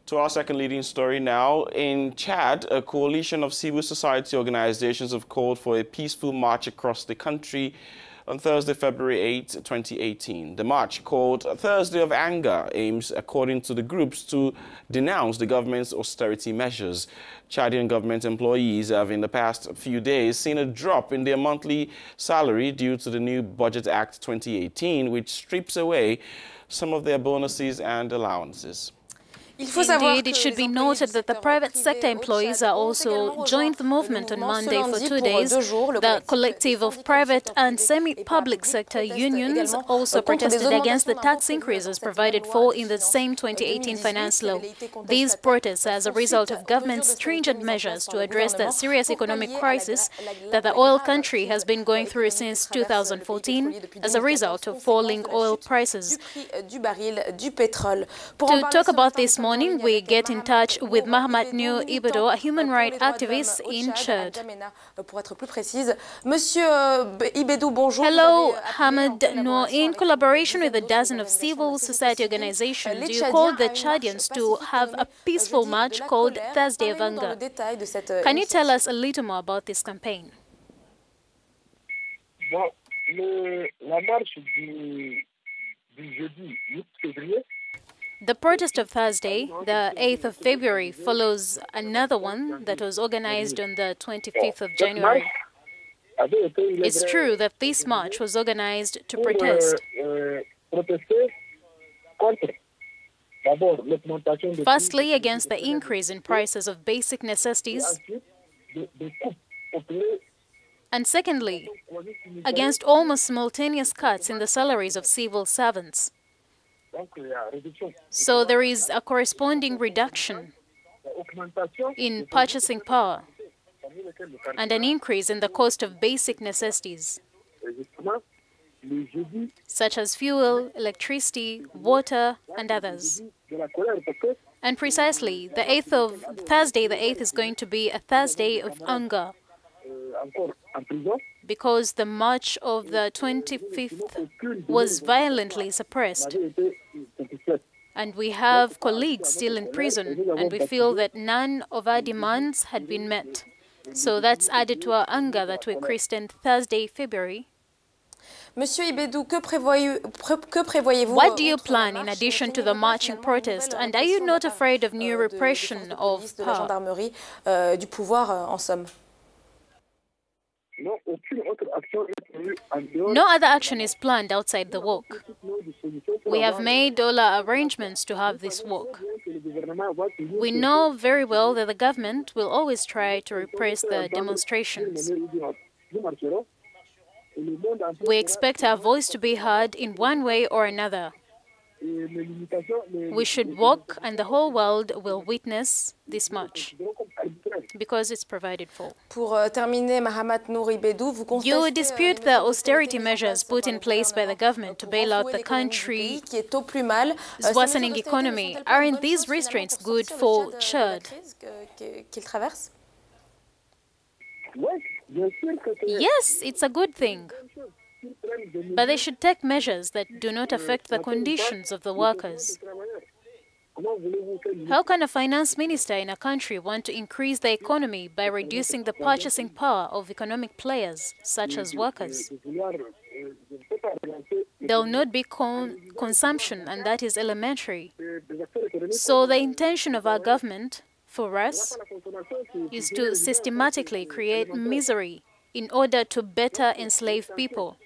To our second leading story now, in Chad, a coalition of civil society organizations have called for a peaceful march across the country on Thursday, February 8, 2018. The march, called Thursday of Anger, aims, according to the groups, to denounce the government's austerity measures. Chadian government employees have in the past few days seen a drop in their monthly salary due to the new Budget Act 2018, which strips away some of their bonuses and allowances. Indeed, it should be noted that the private sector employees are also joined the movement on Monday for 2 days. The collective of private and semi-public sector unions also protested against the tax increases provided for in the same 2018 finance law. These protests are as a result of government's stringent measures to address the serious economic crisis that the oil country has been going through since 2014 as a result of falling oil prices. To talk about this morning, we get in touch with Austerity, a human rights activist in Chad. Hello, Austerity. In collaboration with a dozen of civil society organizations, you called the Chadians to have a peaceful march called Thursday of Anger. Can you tell us a little more about this campaign? La marche du jeudi 8 février. The protest of Thursday, the 8th of February, follows another one that was organized on the 25th of January. It's true that this march was organized to protest. Firstly, against the increase in prices of basic necessities, and secondly, against almost simultaneous cuts in the salaries of civil servants. So there is a corresponding reduction in purchasing power and an increase in the cost of basic necessities, such as fuel, electricity, water, and others. And precisely, Thursday the 8th is going to be a Thursday of anger, because the march of the 25th was violently suppressed. And we have colleagues still in prison, and we feel that none of our demands had been met. So that's added to our anger that we christened Thursday, February. What do you plan in addition to the marching protest, and are you not afraid of new repression of power? No other action is planned outside the walk. We have made all our arrangements to have this walk. We know very well that the government will always try to repress the demonstrations. We expect our voice to be heard in one way or another. We should walk, and the whole world will witness this march, because it's provided for. You dispute the austerity measures put in place by the government to bail out the country's worsening economy. Aren't these restraints good for Chad? Yes, it's a good thing. But they should take measures that do not affect the conditions of the workers. How can a finance minister in a country want to increase the economy by reducing the purchasing power of economic players, such as workers? There will not be consumption, and that is elementary. So the intention of our government, for us, is to systematically create misery in order to better enslave people.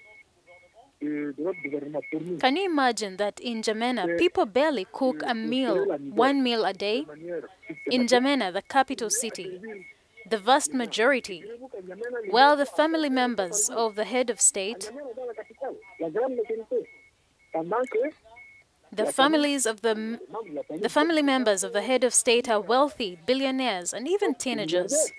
Can you imagine that in N'Djamena, people barely cook one meal a day? In N'Djamena, the capital city, the vast majority, well, the family members of the head of state, the family members of the head of state are wealthy, billionaires, and even teenagers.